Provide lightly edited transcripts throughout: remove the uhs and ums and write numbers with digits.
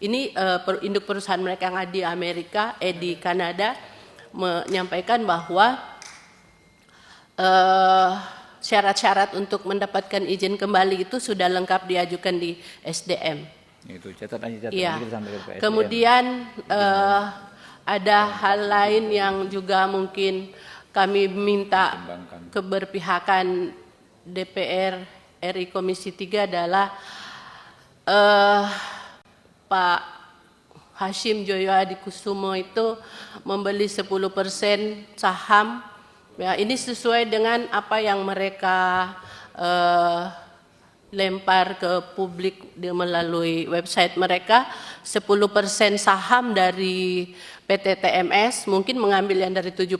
Ini induk perusahaan mereka yang ada di Amerika, di Kanada, menyampaikan bahwa syarat-syarat untuk mendapatkan izin kembali itu sudah lengkap diajukan di SDM. Itu catatan Ya. kita sampaikan ke SDM. Kemudian ada hal lain yang juga mungkin kami minta keberpihakan DPR RI Komisi 3 adalah Pak Hashim Joyo Hadikusumo itu membeli 10% saham. Ya, ini sesuai dengan apa yang mereka lempar ke publik melalui website mereka. 10% saham dari PT TMS, mungkin mengambil yang dari 70%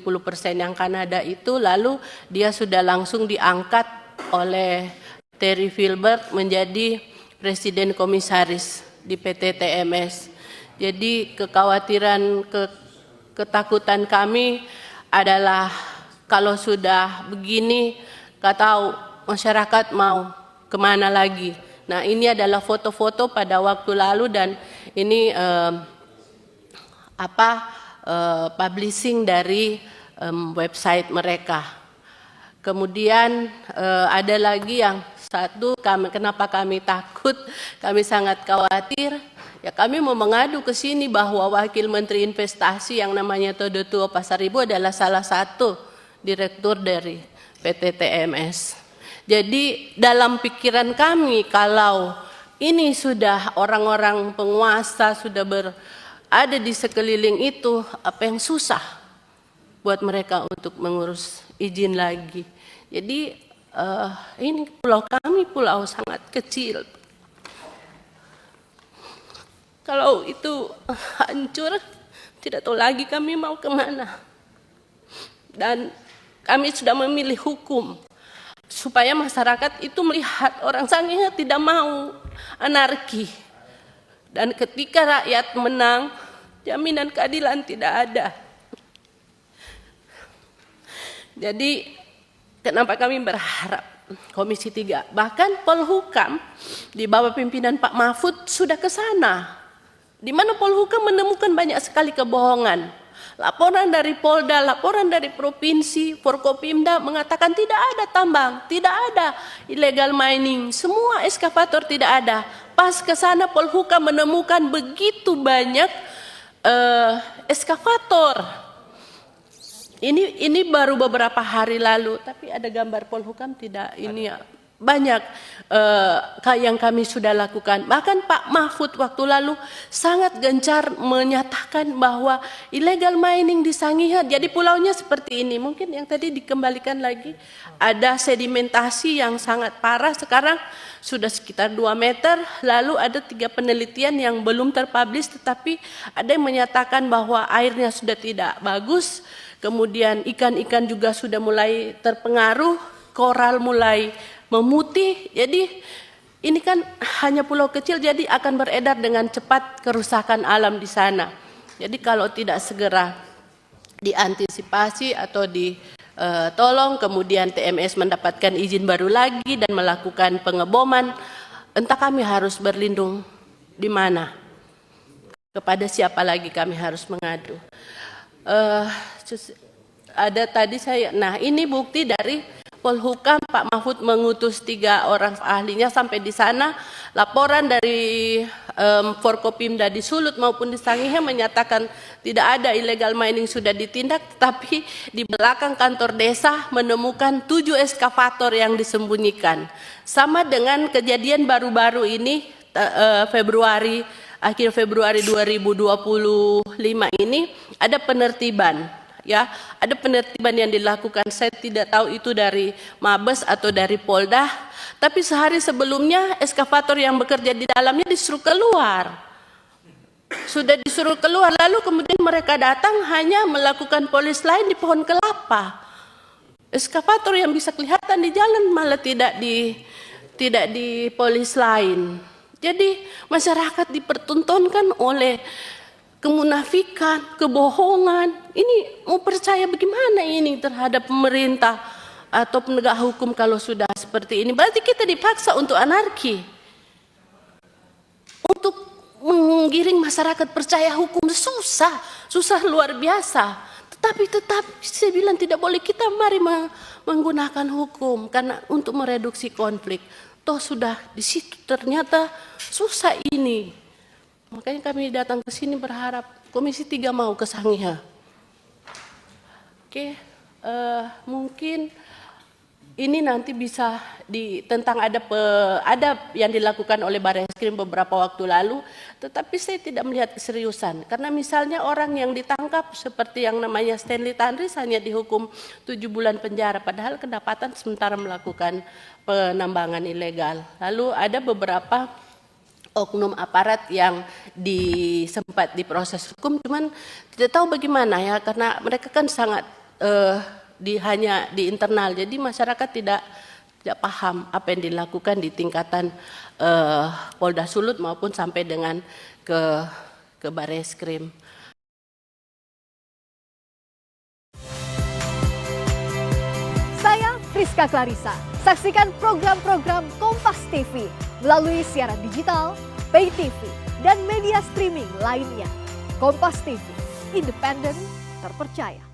yang Kanada itu, lalu dia sudah langsung diangkat oleh Terry Filbert menjadi Presiden Komisaris di PT TMS. Jadi kekhawatiran, ketakutan kami adalah kalau sudah begini, nggak tahu masyarakat mau kemana lagi. Nah, ini adalah foto-foto pada waktu lalu dan ini publishing dari website mereka. Kemudian ada lagi yang satu, kenapa kami takut, kami sangat khawatir. Ya, kami mau mengadu ke sini bahwa Wakil Menteri Investasi yang namanya Todotuo Pasaribu adalah salah satu direktur dari PT TMS. Jadi dalam pikiran kami kalau ini sudah orang-orang penguasa sudah ada di sekeliling itu, apa yang susah buat mereka untuk mengurus izin lagi. Jadi ini pulau kami pulau sangat kecil. Kalau itu hancur, tidak tahu lagi kami mau kemana. Dan kami sudah memilih hukum supaya masyarakat itu melihat orang Sangihe tidak mau anarki. Dan ketika rakyat menang, jaminan keadilan tidak ada. Jadi kenapa kami berharap Komisi 3, bahkan Polhukam di bawah pimpinan Pak Mahfud sudah ke sana, di mana Polhukam menemukan banyak sekali kebohongan. Laporan dari Polda, laporan dari Provinsi, Forkopimda mengatakan tidak ada tambang, tidak ada illegal mining, semua eskavator tidak ada. Pas ke sana Polhukam menemukan begitu banyak eskavator. Ini baru beberapa hari lalu, tapi ada gambar Polhukam tidak, ini ya, banyak yang kami sudah lakukan. Bahkan Pak Mahfud waktu lalu sangat gencar menyatakan bahwa illegal mining di Sangihe, jadi pulaunya seperti ini. Mungkin yang tadi dikembalikan lagi, ada sedimentasi yang sangat parah, sekarang sudah sekitar 2 meter, lalu ada 3 penelitian yang belum terpublish, tetapi ada yang menyatakan bahwa airnya sudah tidak bagus, kemudian ikan-ikan juga sudah mulai terpengaruh, koral mulai memutih. Jadi ini kan hanya pulau kecil, jadi akan beredar dengan cepat kerusakan alam di sana. Jadi kalau tidak segera diantisipasi atau ditolong, kemudian TMS mendapatkan izin baru lagi dan melakukan pengeboman, entah kami harus berlindung di mana, kepada siapa lagi kami harus mengadu. Ada tadi nah ini bukti dari Polhukam, Pak Mahfud mengutus 3 orang ahlinya sampai di sana. Laporan dari Forkopimda di Sulut maupun di Sangihe menyatakan tidak ada illegal mining sudah ditindak, tetapi di belakang kantor desa menemukan 7 eskavator yang disembunyikan. Sama dengan kejadian baru-baru ini, akhir Februari 2025 ini ada penertiban. Ya, ada penertiban yang dilakukan, saya tidak tahu itu dari Mabes atau dari Polda, tapi sehari sebelumnya eskavator yang bekerja di dalamnya disuruh keluar. Sudah disuruh keluar, lalu kemudian mereka datang hanya melakukan polis lain di pohon kelapa. Eskavator yang bisa kelihatan di jalan malah tidak di polis lain. Jadi masyarakat dipertontonkan oleh kemunafikan, kebohongan. Ini mau percaya bagaimana ini terhadap pemerintah atau penegak hukum kalau sudah seperti ini? Berarti kita dipaksa untuk anarki, untuk menggiring masyarakat percaya hukum susah luar biasa. Tetapi saya bilang tidak boleh kita mari menggunakan hukum karena untuk mereduksi konflik. Toh sudah di situ ternyata susah ini. Makanya kami datang ke sini berharap Komisi 3 mau ke Sangihe. Oke, mungkin ini nanti bisa tentang ada yang dilakukan oleh Barreskrim beberapa waktu lalu, tetapi saya tidak melihat keseriusan. Karena misalnya orang yang ditangkap seperti yang namanya Stanley Tanris hanya dihukum 7 bulan penjara, padahal kedapatan sementara melakukan penambangan ilegal. Lalu ada beberapa oknum aparat yang sempat diproses hukum, cuman tidak tahu bagaimana ya, karena mereka kan sangat hanya di internal, jadi masyarakat tidak paham apa yang dilakukan di tingkatan Polda Sulut maupun sampai dengan ke Barreskrim. Saya Friska Clarissa. Saksikan program-program Kompas TV melalui siaran digital, pay TV, dan media streaming lainnya. Kompas TV, independen, terpercaya.